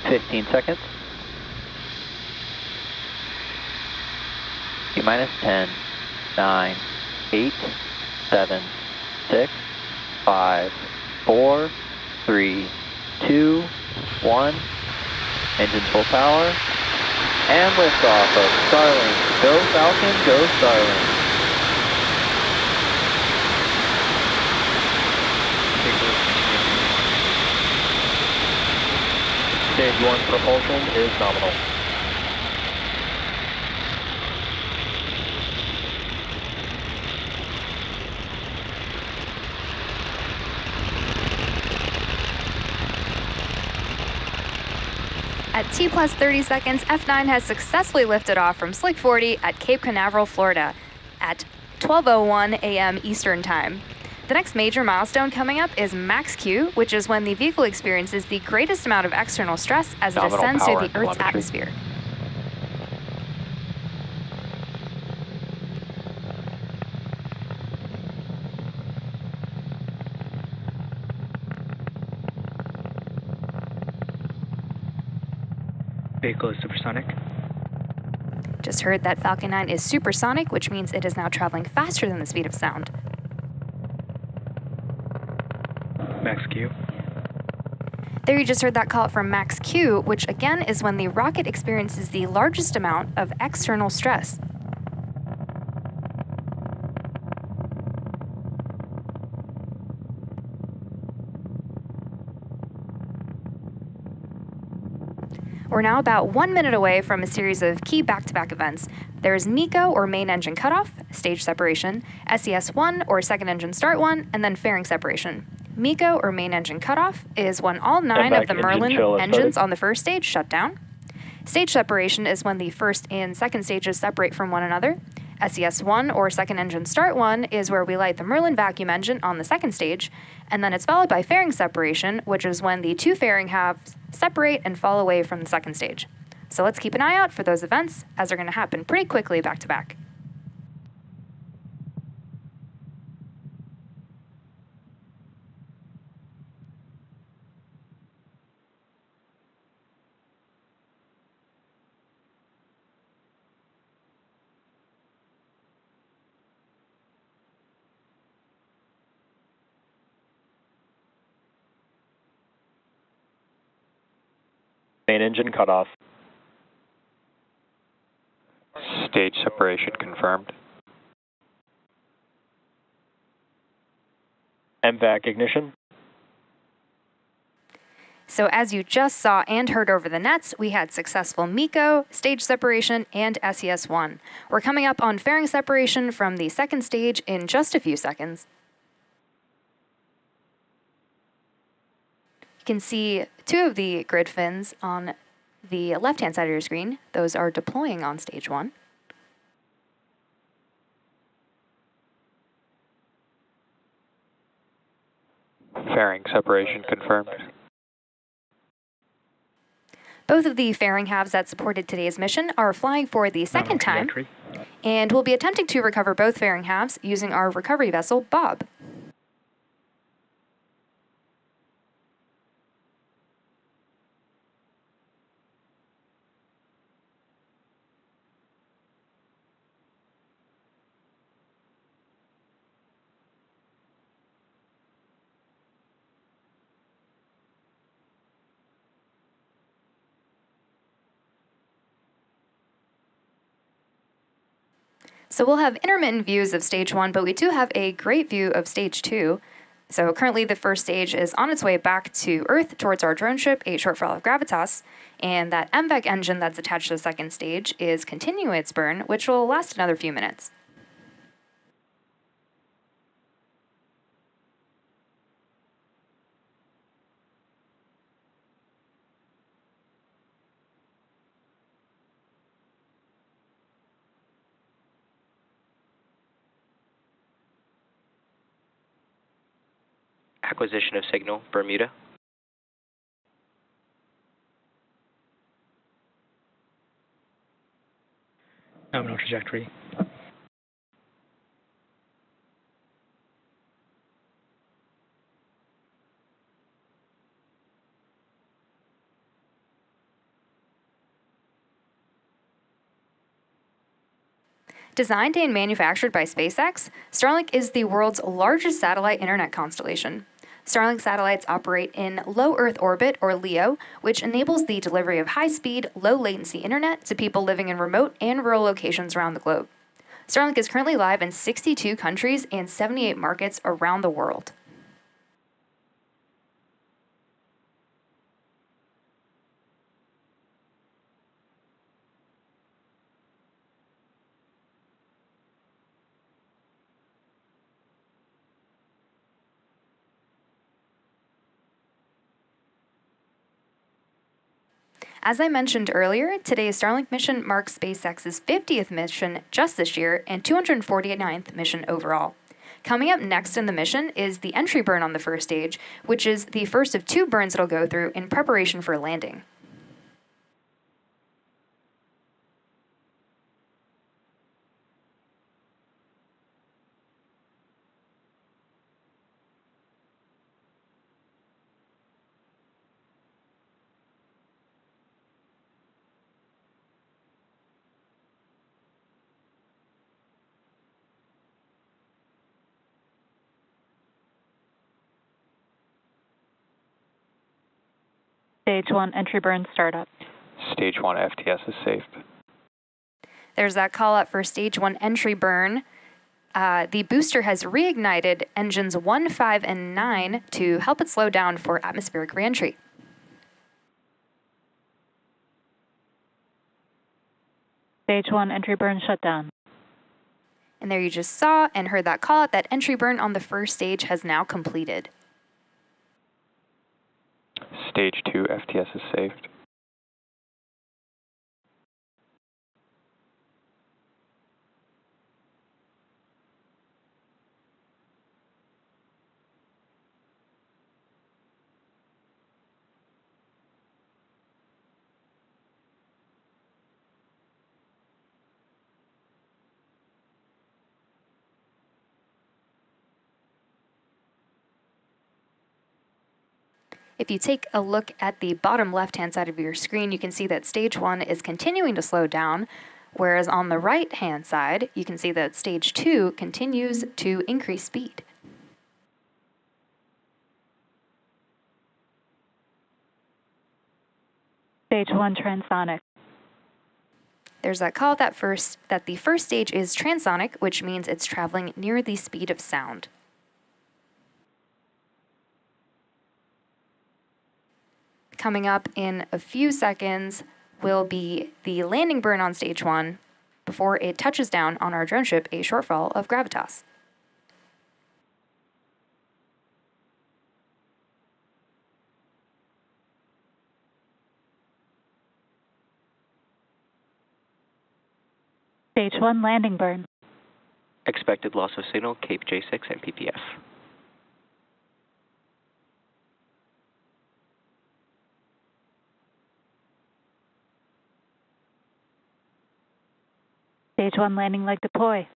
15 seconds. T-minus 10, 9, 8, 7, 6, 5, 4, 3, 2, 1. Engines full power. And liftoff of Starlink. Go Falcon, go Starlink. Stage 1 propulsion is nominal. At T plus 30 seconds, F9 has successfully lifted off from Slick 40 at Cape Canaveral, Florida at 12:01 a.m. Eastern Time. The next major milestone coming up is max Q, which is when the vehicle experiences the greatest amount of external stress as it ascends through the Earth's atmosphere. Vehicle is supersonic. Just heard that Falcon 9 is supersonic, which means it is now traveling faster than the speed of sound. Max Q. There you just heard that call from max Q, which again is when the rocket experiences the largest amount of external stress. We're now about 1 minute away from a series of key back-to-back events. There's MECO, or main engine cutoff, stage separation, SES-1, or second engine start 1, and then fairing separation. MECO, or main engine cutoff, is when all 9 of the Merlin engines on the first stage shut down. Stage separation is when the first and second stages separate from one another. SES-1, or second engine start 1, is where we light the Merlin vacuum engine on the second stage, and then it's followed by fairing separation, which is when the two fairing halves separate and fall away from the second stage. So let's keep an eye out for those events, as they're going to happen pretty quickly back to back. Main engine cutoff. Stage separation confirmed. MVAC ignition. So as you just saw and heard over the nets, we had successful MECO, stage separation, and SES-1. We're coming up on fairing separation from the second stage in just a few seconds. You can see two of the grid fins on the left-hand side of your screen. Those are deploying on stage 1. Fairing separation confirmed. Both of the fairing halves that supported today's mission are flying for the second time, and we'll be attempting to recover both fairing halves using our recovery vessel, Bob. So we'll have intermittent views of stage 1, but we do have a great view of stage 2. So currently the first stage is on its way back to Earth towards our drone ship, A Shortfall of Gravitas, and that MVAC engine that's attached to the second stage is continuing its burn, which will last another few minutes. Acquisition of signal, Bermuda. Nominal trajectory. Designed and manufactured by SpaceX, Starlink is the world's largest satellite internet constellation. Starlink satellites operate in low Earth orbit, or LEO, which enables the delivery of high-speed, low-latency internet to people living in remote and rural locations around the globe. Starlink is currently live in 62 countries and 78 markets around the world. As I mentioned earlier, today's Starlink mission marks SpaceX's 50th mission just this year and 249th mission overall. Coming up next in the mission is the entry burn on the first stage, which is the first of 2 burns it'll go through in preparation for landing. Stage 1 entry burn startup. Stage 1 FTS is safe. There's that call out for stage 1 entry burn. The booster has reignited engines 1, 5, and 9 to help it slow down for atmospheric reentry. Stage 1 entry burn shutdown. And there you just saw and heard that call out that entry burn on the first stage has now completed. Stage 2 FTS is saved. If you take a look at the bottom left-hand side of your screen, you can see that stage 1 is continuing to slow down, whereas on the right-hand side, you can see that stage 2 continues to increase speed. Stage 1 transonic. There's that call that the first stage is transonic, which means it's traveling near the speed of sound. Coming up in a few seconds will be the landing burn on stage 1 before it touches down on our drone ship, A Shortfall of Gravitas. Stage 1 landing burn. Expected loss of signal, Cape J6 and PPF. Stage 1 landing leg deploy.